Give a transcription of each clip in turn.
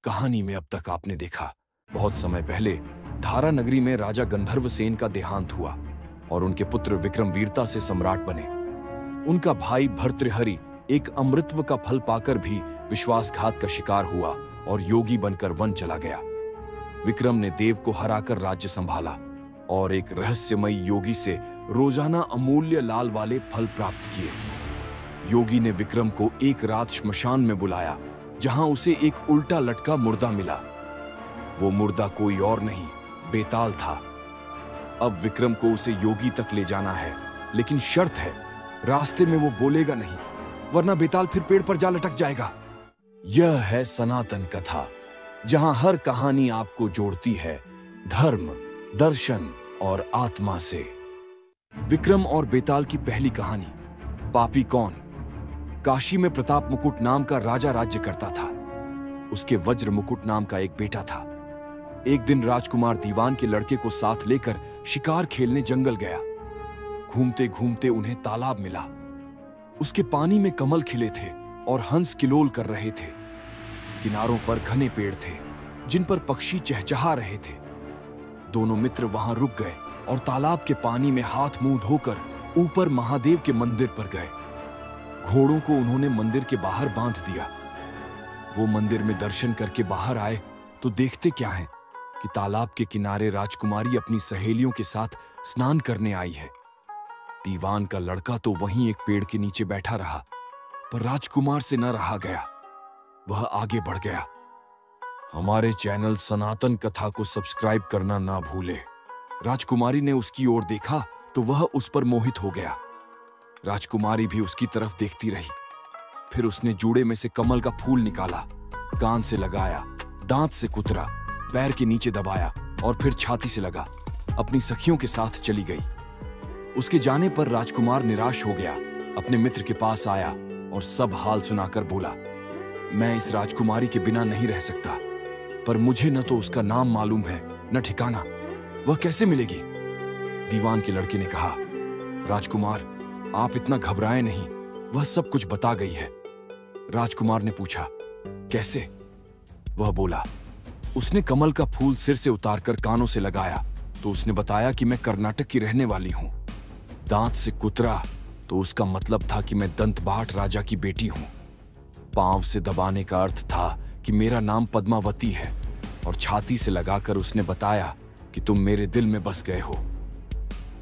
कहानी में अब तक आपने देखा, बहुत समय पहले धारा नगरी में राजा गंधर्वसेन का देहांत हुआ और उनके पुत्र विक्रम वीरता से सम्राट बने। उनका भाई भर्तृहरि एक अमृतत्व का फल पाकर भी विश्वासघात का शिकार हुआ और योगी बनकर वन चला गया। विक्रम ने देव को हराकर राज्य संभाला और एक रहस्यमयी योगी से रोजाना अमूल्य लाल वाले फल प्राप्त किए। योगी ने विक्रम को एक रात श्मशान में बुलाया, जहां उसे एक उल्टा लटका मुर्दा मिला। वो मुर्दा कोई और नहीं, बेताल था। अब विक्रम को उसे योगी तक ले जाना है, लेकिन शर्त है, रास्ते में वो बोलेगा नहीं, वरना बेताल फिर पेड़ पर जा लटक जाएगा। यह है सनातन कथा, जहां हर कहानी आपको जोड़ती है धर्म, दर्शन और आत्मा से। विक्रम और बेताल की पहली कहानी। पापी कौन? काशी में प्रताप मुकुट नाम का राजा राज्य करता था। उसके वज्र मुकुट नाम का एक बेटा था। एक दिन राजकुमार दीवान के लड़के को साथ लेकर शिकार खेलने जंगल गया। घूमते घूमते उन्हें तालाब मिला। उसके पानी में कमल खिले थे और हंस किलोल कर रहे थे। किनारों पर घने पेड़ थे, जिन पर पक्षी चहचहा रहे थे। दोनों मित्र वहां रुक गए और तालाब के पानी में हाथ मुंह धोकर ऊपर महादेव के मंदिर पर गए। घोड़ों को उन्होंने मंदिर के बाहर बांध दिया। वो मंदिर में दर्शन करके बाहर आए तो देखते क्या है कि तालाब के किनारे राजकुमारी अपनी सहेलियों के साथ स्नान करने आई है। दीवान का लड़का तो वहीं एक पेड़ के नीचे बैठा रहा, पर राजकुमार से न रहा गया। वह आगे बढ़ गया। हमारे चैनल सनातन कथा को सब्सक्राइब करना ना भूले। राजकुमारी ने उसकी ओर देखा तो वह उस पर मोहित हो गया। राजकुमारी भी उसकी तरफ देखती रही। फिर उसने जूड़े में से कमल का फूल निकाला, कान से लगाया, दांत से कुतरा, पैर के नीचे दबाया और फिर छाती से लगा। अपनी सखियों के साथ चली गई। उसके जाने पर राजकुमार निराश हो गया। अपने मित्र के पास आया और सब हाल सुनाकर बोला, मैं इस राजकुमारी के बिना नहीं रह सकता, पर मुझे न तो उसका नाम मालूम है न ठिकाना। वह कैसे मिलेगी? दीवान के लड़के ने कहा, राजकुमार आप इतना घबराएं नहीं, वह सब कुछ बता गई है। राजकुमार ने पूछा, कैसे? वह बोला, उसने कमल का फूल सिर से उतारकर कानों से लगाया तो उसने बताया कि मैं कर्नाटक की रहने वाली हूं। दांत से कुतरा तो उसका मतलब था कि मैं दंतबाट राजा की बेटी हूं। पांव से दबाने का अर्थ था कि मेरा नाम पद्मावती है, और छाती से लगाकर उसने बताया कि तुम मेरे दिल में बस गए हो।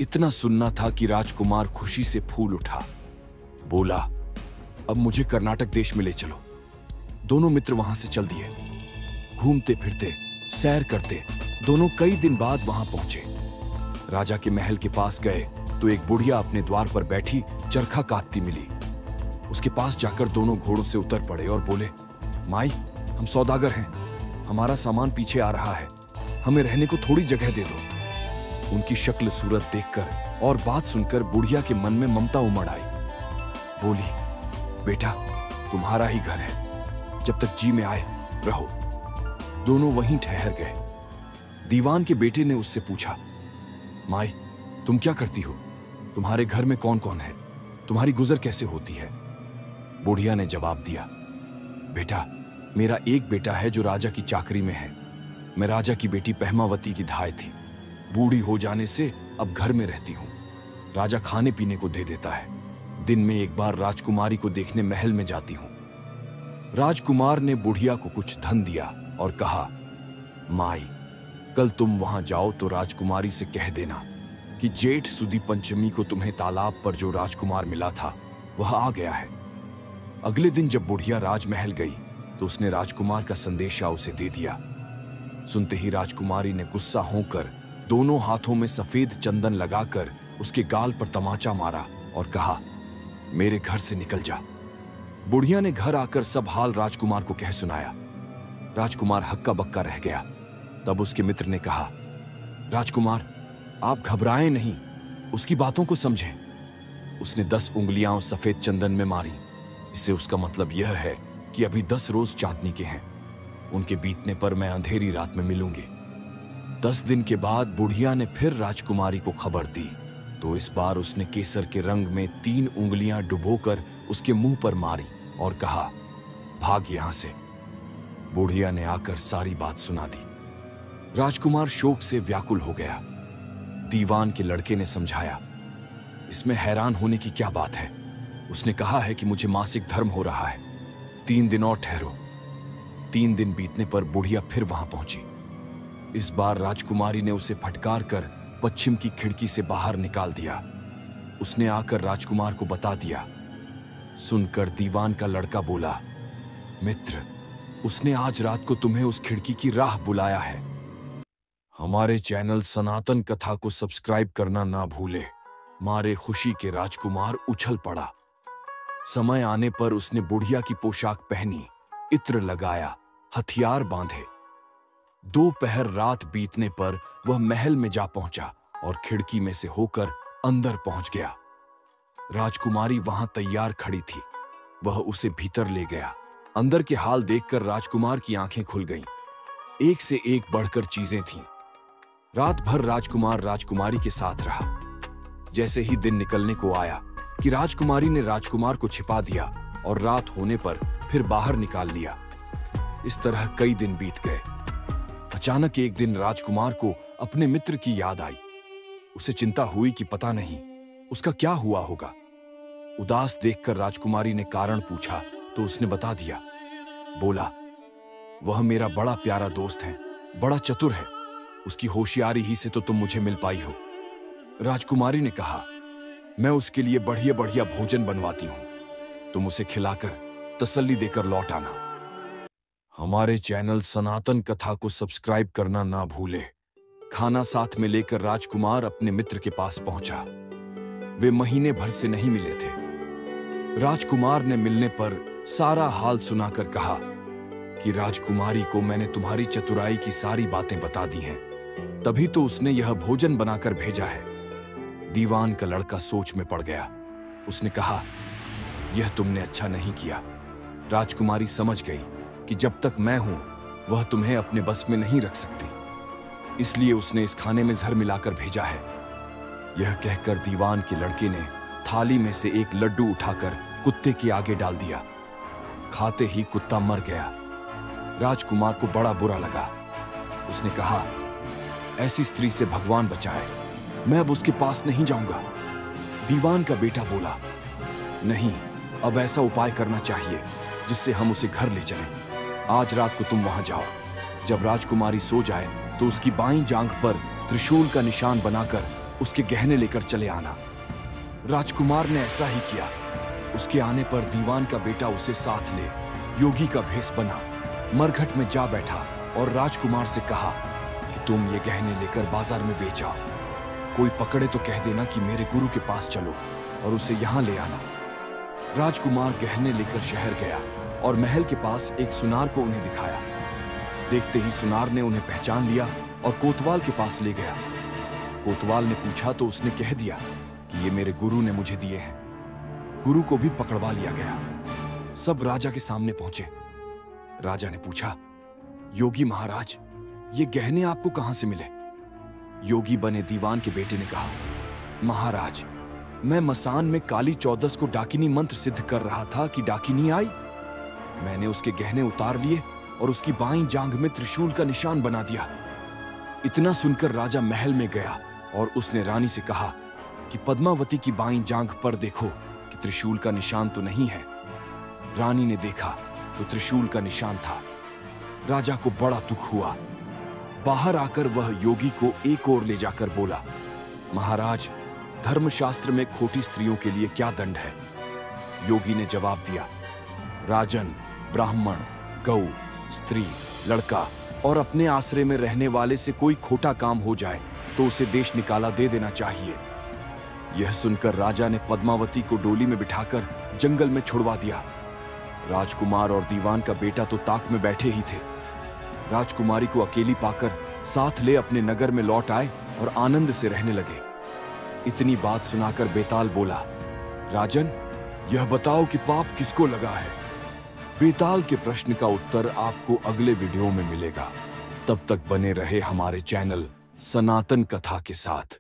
इतना सुनना था कि राजकुमार खुशी से फूल उठा। बोला, अब मुझे कर्नाटक देश में ले चलो। दोनों मित्र वहां से चल दिए। घूमते फिरते, सैर करते दोनों कई दिन बाद वहां पहुंचे। राजा के महल के पास गए तो एक बुढ़िया अपने द्वार पर बैठी चरखा काटती मिली। उसके पास जाकर दोनों घोड़ों से उतर पड़े और बोले, माई, हम सौदागर हैं, हमारा सामान पीछे आ रहा है, हमें रहने को थोड़ी जगह दे दो। उनकी शक्ल सूरत देखकर और बात सुनकर बुढ़िया के मन में ममता उमड़ आई। बोली, बेटा तुम्हारा ही घर है, जब तक जी में आए रहो। दोनों वहीं ठहर गए। दीवान के बेटे ने उससे पूछा, माई तुम क्या करती हो? तुम्हारे घर में कौन कौन है? तुम्हारी गुजर कैसे होती है? बुढ़िया ने जवाब दिया, बेटा मेरा एक बेटा है जो राजा की चाकरी में है। मैं राजा की बेटी पहमावती की धाय थी। बूढ़ी हो जाने से अब घर में रहती हूं। राजा खाने पीने को दे देता है। दिन में एक बार राजकुमारी को देखने महल में जाती हूं। राजकुमार ने बुढ़िया को कुछ धन दिया और कहा, माई कल तुम वहां जाओ तो राजकुमारी से कह देना कि जेठ सुदी पंचमी को तुम्हें तालाब पर जो राजकुमार मिला था वह आ गया है। अगले दिन जब बुढ़िया राजमहल गई तो उसने राजकुमार का संदेशा उसे दे दिया। सुनते ही राजकुमारी ने गुस्सा होकर दोनों हाथों में सफेद चंदन लगाकर उसके गाल पर तमाचा मारा और कहा, मेरे घर से निकल जा। बुढ़िया ने घर आकर सब हाल राजकुमार को कह सुनाया। राजकुमार हक्का बक्का रह गया। तब उसके मित्र ने कहा, राजकुमार आप घबराएं नहीं, उसकी बातों को समझें। उसने 10 उंगलियां उस सफेद चंदन में मारी। इससे उसका मतलब यह है कि अभी 10 रोज चांदनी के हैं। उनके बीतने पर मैं अंधेरी रात में मिलूंगी। 10 दिन के बाद बुढ़िया ने फिर राजकुमारी को खबर दी तो इस बार उसने केसर के रंग में 3 उंगलियां डुबोकर उसके मुंह पर मारी और कहा, भाग यहां से। बुढ़िया ने आकर सारी बात सुना दी। राजकुमार शोक से व्याकुल हो गया। दीवान के लड़के ने समझाया, इसमें हैरान होने की क्या बात है? उसने कहा है कि मुझे मासिक धर्म हो रहा है, 3 दिन और ठहरो। 3 दिन बीतने पर बुढ़िया फिर वहां पहुंची। इस बार राजकुमारी ने उसे फटकार कर पश्चिम की खिड़की से बाहर निकाल दिया। उसने आकर राजकुमार को बता दिया। सुनकर दीवान का लड़का बोला, मित्र, उसने आज रात को तुम्हें उस खिड़की की राह बुलाया है। हमारे चैनल सनातन कथा को सब्सक्राइब करना ना भूले। मारे खुशी के राजकुमार उछल पड़ा। समय आने पर उसने बुढ़िया की पोशाक पहनी, इत्र लगाया, हथियार बांधे। दोपहर रात बीतने पर वह महल में जा पहुंचा और खिड़की में से होकर अंदर पहुंच गया। राजकुमारी वहां तैयार खड़ी थी। वह उसे भीतर ले गया। अंदर के हाल देखकर राजकुमार की आंखें खुल गईं। एक से एक बढ़कर चीजें थीं। रात भर राजकुमार राजकुमारी के साथ रहा। जैसे ही दिन निकलने को आया कि राजकुमारी ने राजकुमार को छिपा दिया और रात होने पर फिर बाहर निकाल लिया। इस तरह कई दिन बीत गए। अचानक एक दिन राजकुमार को अपने मित्र की याद आई। उसे चिंता हुई कि पता नहीं उसका क्या हुआ होगा। उदास देखकर राजकुमारी ने कारण पूछा तो उसने बता दिया। बोला, वह मेरा बड़ा प्यारा दोस्त है, बड़ा चतुर है। उसकी होशियारी ही से तो तुम मुझे मिल पाई हो। राजकुमारी ने कहा, मैं उसके लिए बढ़िया बढ़िया भोजन बनवाती हूं, तुम उसे खिलाकर तसल्ली देकर लौट आना। हमारे चैनल सनातन कथा को सब्सक्राइब करना ना भूले। खाना साथ में लेकर राजकुमार अपने मित्र के पास पहुंचा। वे महीने भर से नहीं मिले थे। राजकुमार ने मिलने पर सारा हाल सुनाकर कहा कि राजकुमारी को मैंने तुम्हारी चतुराई की सारी बातें बता दी हैं, तभी तो उसने यह भोजन बनाकर भेजा है। दीवान का लड़का सोच में पड़ गया। उसने कहा, यह तुमने अच्छा नहीं किया। राजकुमारी समझ गई कि जब तक मैं हूं वह तुम्हें अपने बस में नहीं रख सकती, इसलिए उसने इस खाने में जहर मिलाकर भेजा है। यह कहकर दीवान के लड़के ने थाली में से एक लड्डू उठाकर कुत्ते के आगे डाल दिया। खाते ही कुत्ता मर गया। राजकुमार को बड़ा बुरा लगा। उसने कहा, ऐसी स्त्री से भगवान बचाए, मैं अब उसके पास नहीं जाऊंगा। दीवान का बेटा बोला, नहीं, अब ऐसा उपाय करना चाहिए जिससे हम उसे घर ले चलें। आज रात को तुम वहां जाओ। जब राजकुमारी सो जाए तो उसकी बाईं जांघ पर त्रिशूल का निशान बनाकर उसके गहने लेकर चले आना। राजकुमार ने ऐसा ही किया। उसके आने पर दीवान का बेटा उसे साथ ले योगी का भेष बना, मरघट में जा बैठा और राजकुमार से कहा कि तुम ये गहने लेकर बाजार में बेच आओ। कोई पकड़े तो कह देना कि मेरे गुरु के पास चलो और उसे यहां ले आना। राजकुमार गहने लेकर शहर गया और महल के पास एक सुनार को उन्हें दिखाया। देखते ही सुनार ने उन्हें पहचान लिया और कोतवाल के पास ले गया। कोतवाल ने पूछा तो उसने कह दिया कि ये मेरे गुरु ने मुझे दिए हैं। गुरु को भी पकड़वा लिया गया। सब राजा के सामने पहुंचे। राजा ने पूछा, योगी महाराज, ये गहने आपको कहां से मिले? योगी बने दीवान के बेटे ने कहा, महाराज, मैं मसान में काली चौदस को डाकिनी मंत्र सिद्ध कर रहा था कि डाकिनी आई। मैंने उसके गहने उतार लिए और उसकी बाईं जांघ में त्रिशूल का निशान बना दिया। इतना सुनकर राजा महल में गया और उसने रानी से कहा कि पद्मावती की बाईं जांघ पर देखो कि त्रिशूल का निशान तो नहीं है। रानी ने देखा तो त्रिशूल का निशान था। राजा को बड़ा दुख हुआ। बाहर आकर वह योगी को एक ओर ले जाकर बोला, महाराज, धर्मशास्त्र में खोटी स्त्रियों के लिए क्या दंड है? योगी ने जवाब दिया, राजन, ब्राह्मण, गौ, स्त्री, लड़का और अपने आश्रय में रहने वाले से कोई खोटा काम हो जाए तो उसे देश निकाला दे देना चाहिए। यह सुनकर राजा ने पद्मावती को डोली में बिठाकर जंगल में छुड़वा दिया। राजकुमार और दीवान का बेटा तो ताक में बैठे ही थे। राजकुमारी को अकेली पाकर साथ ले अपने नगर में लौट आए और आनंद से रहने लगे। इतनी बात सुनाकर बेताल बोला, राजन, यह बताओ कि पाप किसको लगा है? बेताल के प्रश्न का उत्तर आपको अगले वीडियो में मिलेगा। तब तक बने रहे हमारे चैनल सनातन कथा के साथ।